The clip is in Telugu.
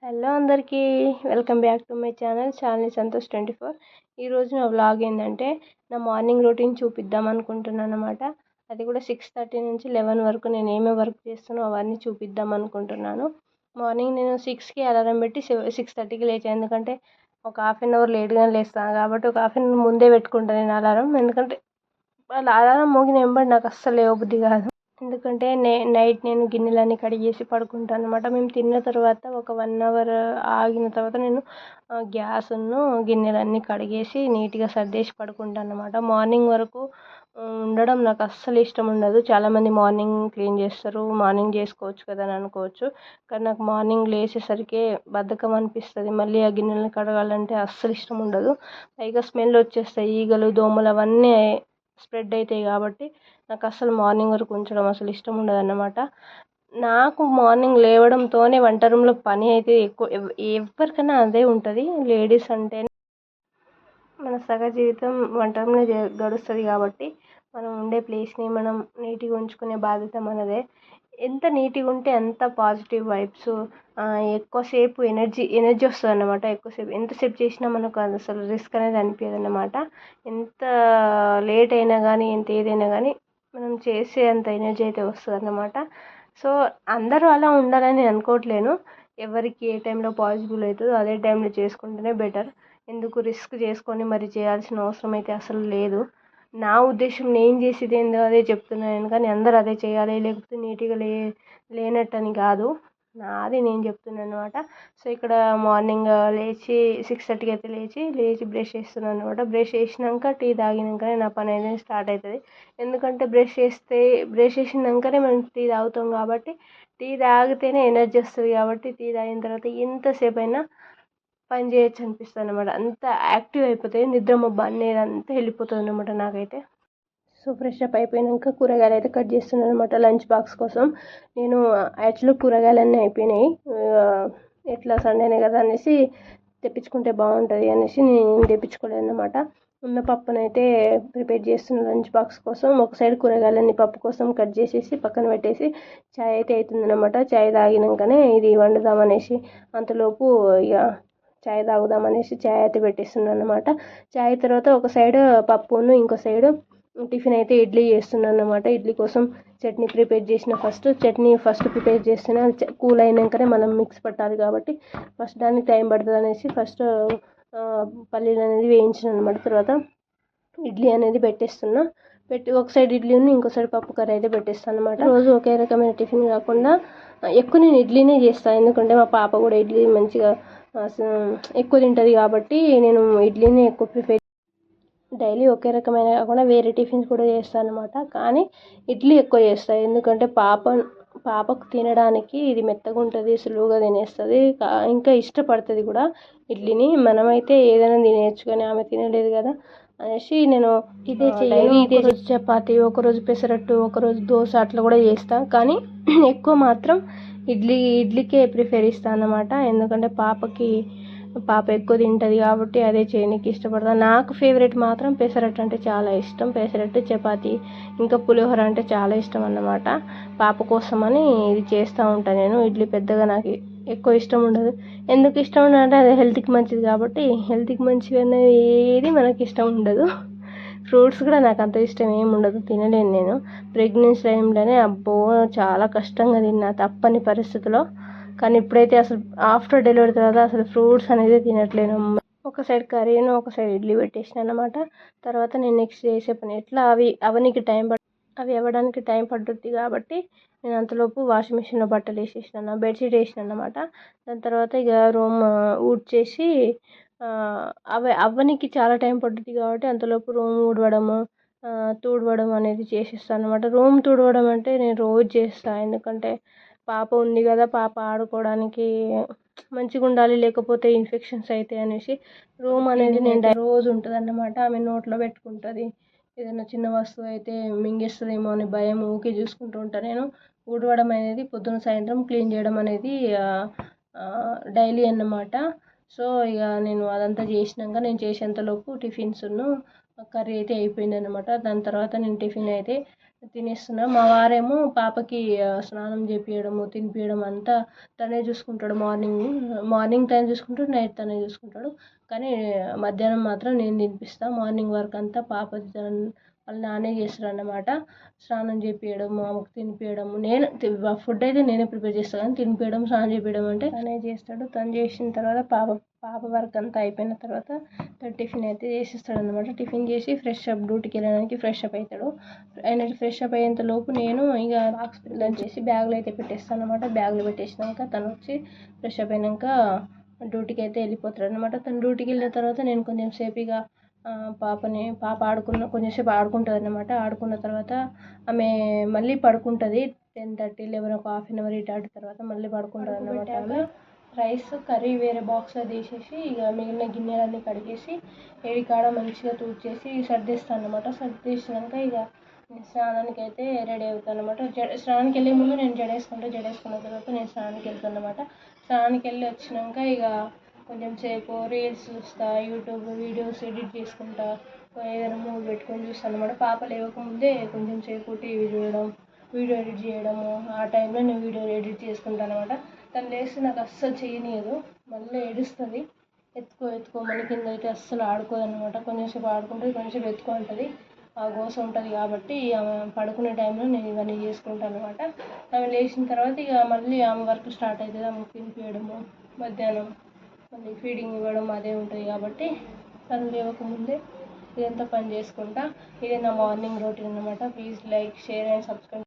హలో అందరికీ welcome back to my channel Santosh 24. ఈరోజు నా వ్లాగ్ ఏంటంటే నా మార్నింగ్ రొటీన్ చూపిద్దాం అనుకుంటున్నాను అనమాట. అది కూడా 6:30 నుంచి 11 వరకు నేను ఏమేమి వర్క్ చేస్తానో అవన్నీ చూపిద్దాం అనుకుంటున్నాను. మార్నింగ్ నేను 6కి అలారం పెట్టి 6:30కి లేచాను. ఎందుకంటే ఒక హాఫ్ అన్ అవర్ లేట్గానే లేస్తాను కాబట్టి ఒక హాఫ్ అన్ అవర్ ముందే పెట్టుకుంటాను నేను అలారం. ఎందుకంటే వాళ్ళ అలారం మోగిన వెంబడి నాకు అస్సలు లేవబుద్ధి కాదు. ఎందుకంటే నైట్ నేను గిన్నెలన్నీ కడిగేసి పడుకుంటాను అనమాట. మేము తిన్న తర్వాత ఒక 1 అవర్ ఆగిన తర్వాత నేను గ్యాస్ను గిన్నెలన్నీ కడిగేసి నీట్గా సర్దేసి పడుకుంటాను అనమాట. మార్నింగ్ వరకు ఉండడం నాకు అస్సలు ఇష్టం ఉండదు. చాలామంది మార్నింగ్ క్లీన్ చేస్తారు, మార్నింగ్ చేసుకోవచ్చు కదా అని అనుకోవచ్చు. కానీ నాకు మార్నింగ్ లేచేసరికి బద్ధకం అనిపిస్తుంది. మళ్ళీ ఆ గిన్నెలను కడగాలంటే అస్సలు ఇష్టం ఉండదు. పైగా స్మెల్ వచ్చేస్తాయి, ఈగలు దోమలు అవన్నీ స్ప్రెడ్ అవుతాయి కాబట్టి నాకు అస్సలు మార్నింగ్ వరకు ఉంచడం అసలు ఇష్టం ఉండదు అన్నమాట. నాకు మార్నింగ్ లేవడంతోనే వంట రూమ్లో పని అయితే ఎక్కువ ఎవరికైనా అదే ఉంటుంది. లేడీస్ అంటే మన సగ జీవితం వంట రూమ్లో గడుస్తుంది కాబట్టి మనం ఉండే ప్లేస్ని మనం నీట్గా ఉంచుకునే బాధ్యత మనదే. ఎంత నీట్గా ఉంటే అంత పాజిటివ్ వైబ్స్, ఎక్కువసేపు ఎనర్జీ వస్తుంది అన్నమాట. ఎంతసేపు చేసినా మనకు అసలు రిస్క్ అనేది అనిపించదు అన్నమాట. ఎంత లేట్ అయినా కానీ ఎంత ఏదైనా కానీ మనం చేసే అంత ఎనర్జీ అయితే వస్తుంది అన్నమాట. సో అందరూ అలా ఉండాలని నేను అనుకోవట్లేను. ఎవరికి ఏ టైంలో పాసిబుల్ అవుతుందో అదే టైంలో చేసుకుంటేనే బెటర్. ఎందుకు రిస్క్ చేసుకొని మరి చేయాల్సిన అవసరం అయితే అసలు లేదు. నా ఉద్దేశం నేను చేసేది ఏందో అదే చెప్తున్నాను, కానీ అందరూ అదే చేయాలి లేకపోతే నీట్గా లేనట్టని కాదు. నాది నేను చెప్తున్నాను అనమాట. సో ఇక్కడ మార్నింగ్ లేచి 6:30కి అయితే లేచి బ్రష్ చేస్తున్నాను అనమాట. బ్రష్ చేసినాక టీ తాగినాకనే నా పని అనేది స్టార్ట్ అవుతుంది. ఎందుకంటే బ్రష్ చేసినాకనే మనం టీ తాగుతాం కాబట్టి, టీ తాగితేనే ఎనర్జీ వస్తుంది కాబట్టి టీ తాగిన తర్వాత ఎంతసేపు అయినా పని చేయొచ్చు అనిపిస్తుంది అనమాట. అంత యాక్టివ్ అయిపోతుంది, నిద్ర మబ్బు అనేది అంతా వెళ్ళిపోతుంది అనమాట నాకైతే. సో ఫ్రెష్ అప్ అయిపోయాక కూరగాయలు అయితే కట్ చేస్తున్నాను అనమాట లంచ్ బాక్స్ కోసం. నేను యాక్చువల్గా కూరగాయలన్నీ అయిపోయినాయి. ఎట్లా సండేనే కదా అనేసి తెప్పించుకుంటే బాగుంటుంది అనేసి నేను తెప్పించుకోలేదు అనమాట. ఉన్న పప్పునైతే ప్రిపేర్ చేస్తున్నాను లంచ్ బాక్స్ కోసం. ఒక సైడ్ కూరగాయలన్నీ పప్పు కోసం కట్ చేసేసి పక్కన పెట్టేసి చాయ్ అయితే అవుతుందన్నమాట. చాయ్ తాగినాకనే ఇది వండుదామనేసి అంతలోపు ఇక చాయ్ తాగుదామనేసి చాయ్ అయితే పెట్టేస్తున్నాను అనమాట. చాయ్ తర్వాత ఒక సైడ్ పప్పును ఇంకో సైడ్ టిఫిన్ అయితే ఇడ్లీ చేస్తున్నాను అనమాట. ఇడ్లీ కోసం చట్నీ ప్రిపేర్ చేసిన చట్నీ ప్రిపేర్ చేస్తున్నా. కూల్ అయినాకనే మనం మిక్స్ పట్టాలి కాబట్టి ఫస్ట్ దానికి టైం పడుతుంది అనేసి ఫస్ట్ పల్లీలు అనేది వేయించిన అనమాట. తర్వాత ఇడ్లీ అనేది పెట్టేస్తున్నా. ఒక సైడ్ ఇడ్లీ ఇంకో సైడ్ పప్పు కర్రీ అయితే పెట్టేస్తాను అనమాట. రోజు ఒకే రకమైన టిఫిన్ కాకుండా ఎక్కువ నేను ఇడ్లీనే చేస్తాను. ఎందుకంటే మా పాప కూడా ఇడ్లీ మంచిగా ఎక్కువ తింటుంది కాబట్టి నేను ఇడ్లీనే ఎక్కువ ప్రిపేర్ డైలీ ఒకే రకమైన కాకుండా వేరే టిఫిన్స్ కూడా చేస్తాను అనమాట. కానీ ఇడ్లీ ఎక్కువ చేస్తాను ఎందుకంటే పాపకు తినడానికి ఇది మెత్తగా ఉంటుంది, సులువుగా తినేస్తుంది, ఇంకా ఇష్టపడుతుంది కూడా ఇడ్లీని. మనమైతే ఏదైనా తినేయచ్చు కానీ ఆమె తినలేదు కదా అనేసి నేను ఇదే రోజు చపాతి, ఒకరోజు పెసరట్టు, ఒకరోజు దోశ అట్లా కూడా చేస్తాను. కానీ ఎక్కువ మాత్రం ఇడ్లీకే ప్రిఫర్ ఇస్తాను అన్నమాట. ఎందుకంటే పాప ఎక్కువ తింటుంది కాబట్టి అదే చేయడానికి ఇష్టపడతాను. నాకు ఫేవరెట్ మాత్రం పెసరట్టు అంటే చాలా ఇష్టం. పెసరట్టు, చపాతి, ఇంకా పులిహోర అంటే చాలా ఇష్టం అన్నమాట. పాప కోసమని ఇది చేస్తూ ఉంటాను నేను. ఇడ్లీ పెద్దగా నాకు ఎక్కువ ఇష్టం ఉండదు. ఎందుకు ఇష్టం ఉండదు అంటే అది హెల్త్కి మంచిది కాబట్టి. హెల్త్కి మంచిది అనేది ఏది మనకి ఇష్టం ఉండదు. ఫ్రూట్స్ కూడా నాకు అంత ఇష్టం ఏమి ఉండదు, తినలేను నేను. ప్రెగ్నెన్సీ టైంలోనే అబ్బో చాలా కష్టంగా తిన్నా తప్పని పరిస్థితిలో. కానీ ఇప్పుడైతే అసలు ఆఫ్టర్ డెలివరీ తర్వాత అసలు ఫ్రూట్స్ అనేది తినట్లేను. ఒక సైడ్ కర్రీను ఒక సైడ్ ఇడ్లీ పెట్టేసిన అనమాట. తర్వాత నేను నెక్స్ట్ చేసే పని ఎట్లా అవి అవ్వడానికి టైం పడుతుంది కాబట్టి నేను అంతలోపు వాషింగ్ మిషన్లో బట్టలు వేసేసినాను, బెడ్షీట్ వేసిన అనమాట. దాని తర్వాత ఇక రూమ్ ఊడ్చేసి అవ్వనికి చాలా టైం పడుతుంది కాబట్టి అంతలోపు రూమ్ తుడవడం అనేది చేసేస్తాను అనమాట. రూమ్ తుడవడం అంటే నేను రోజు చేస్తాను. ఎందుకంటే పాప ఉంది కదా, పాప ఆడుకోవడానికి మంచిగా ఉండాలి, లేకపోతే ఇన్ఫెక్షన్స్ అవుతాయి అనేసి రూమ్ అనేది నేను రోజు ఉంటుంది అన్నమాట. ఆమె నోట్లో పెట్టుకుంటుంది, ఏదైనా చిన్న వస్తువు అయితే మింగేస్తుందేమో అని భయం, ఊకే చూసుకుంటూ ఉంటాను నేను. ఊడవడం అనేది పొద్దున సాయంత్రం క్లీన్ చేయడం అనేది డైలీ అన్నమాట. సో ఇక నేను అదంతా చేసినాక నేను చేసేంతలోపు టిఫిన్స్ను కర్రీ అయితే అయిపోయింది అనమాట. దాని తర్వాత నేను టిఫిన్ అయితే తినేస్తున్నా. మా వారేమో పాపకి స్నానం చేపియడము తినిపియడం అంతా తనే చూసుకుంటాడు. మార్నింగ్ తనే చూసుకుంటాడు, నైట్ తనే చూసుకుంటాడు. కానీ మధ్యాహ్నం మాత్రం నేను తినిపిస్తాను. మార్నింగ్ వర్క్ అంతా పాపది వాళ్ళ నాన్నే చేస్తారన్నమాట. స్నానం చేపియడము ఆమెకు తినిపియడము నేను ఫుడ్ అయితే నేనే ప్రిపేర్ చేస్తాను, కానీ తినిపియడం స్నానం చేపియడం అంటే తనే చేస్తాడు. తను చేసిన తర్వాత పాప వర్క్ అంతా అయిపోయిన తర్వాత తను టిఫిన్ అయితే చేసిస్తాడు అనమాట. టిఫిన్ చేసి డ్యూటీకి వెళ్ళడానికి ఫ్రెష్ అప్ అవుతాడు. ఆయన ఫ్రెష్ అప్ అయ్యేంత లోపు నేను ఇక బాక్స్ లంచ్ చేసి బ్యాగ్లో అయితే పెట్టేస్తాను అనమాట. బ్యాగ్లో పెట్టేసినాక తను వచ్చి ఫ్రెష్ అప్ అయినాక డ్యూటీకి అయితే వెళ్ళిపోతాడు అనమాట. తను డ్యూటీకి వెళ్ళిన తర్వాత నేను కొంచెం సేపు ఇక పాప కొంచెంసేపు ఆడుకుంటుంది అనమాట. ఆడుకున్న తర్వాత ఆమె మళ్ళీ పడుకుంటుంది. 10:30, 11 ఒక హాఫ్ అన్ అవర్ ఇటు ఆడిన తర్వాత మళ్ళీ పడుకుంటుంది అనమాట. రైస్ కర్రీ వేరే బాక్స్లో తీసేసి ఇక మిగిలిన గిన్నెలన్నీ కడిగేసి ఏడికాడ మంచిగా తూడ్చేసి సర్దేస్తాను అనమాట. సర్దేసినాక ఇక స్నానానికి అయితే రెడీ అవుతాను అనమాట. స్నానానికి వెళ్ళే ముందు నేను జడేసుకున్న తర్వాత నేను స్నానానికి వెళ్తాను అనమాట. స్నానానికి వెళ్ళి వచ్చినాక ఇక కొంచెం సేపు రీల్స్ చూస్తా, యూట్యూబ్ వీడియోస్ ఎడిట్ చేసుకుంటా, ఏదైనా మూవీ పెట్టుకొని చూస్తాను అనమాట. పాప లేవకముందే కొంచెం సేపు టీవీ చూడడం, వీడియో ఎడిట్ చేయడము, ఆ టైంలో నేను వీడియో ఎడిట్ చేసుకుంటాను అనమాట. తను లేస్తే నాకు అస్సలు చేయనీయదు, మళ్ళీ ఏడుస్తుంది. ఎత్తుకోమని కింద అయితే అస్సలు ఆడుకోదన్నమాట. కొంచెంసేపు ఆడుకుంటుంది, కొంచెంసేపు ఎత్తుకుంటుంది. ఆ గోస ఉంటుంది కాబట్టి ఆమె పడుకునే టైంలో నేను ఇవన్నీ చేసుకుంటాను అనమాట. ఆమె లేచిన తర్వాత ఇక మళ్ళీ ఆమె వర్క్ స్టార్ట్ అవుతుంది. ఆమెకు తినిపించడము, మధ్యాహ్నం మళ్ళీ ఫీడింగ్ ఇవ్వడం అదే ఉంటుంది కాబట్టి తను లేవకముందే ఇదంతా పని చేసుకుంటా. ఇది నా మార్నింగ్ రొటీన్ అనమాట. Please like, share and subscribe.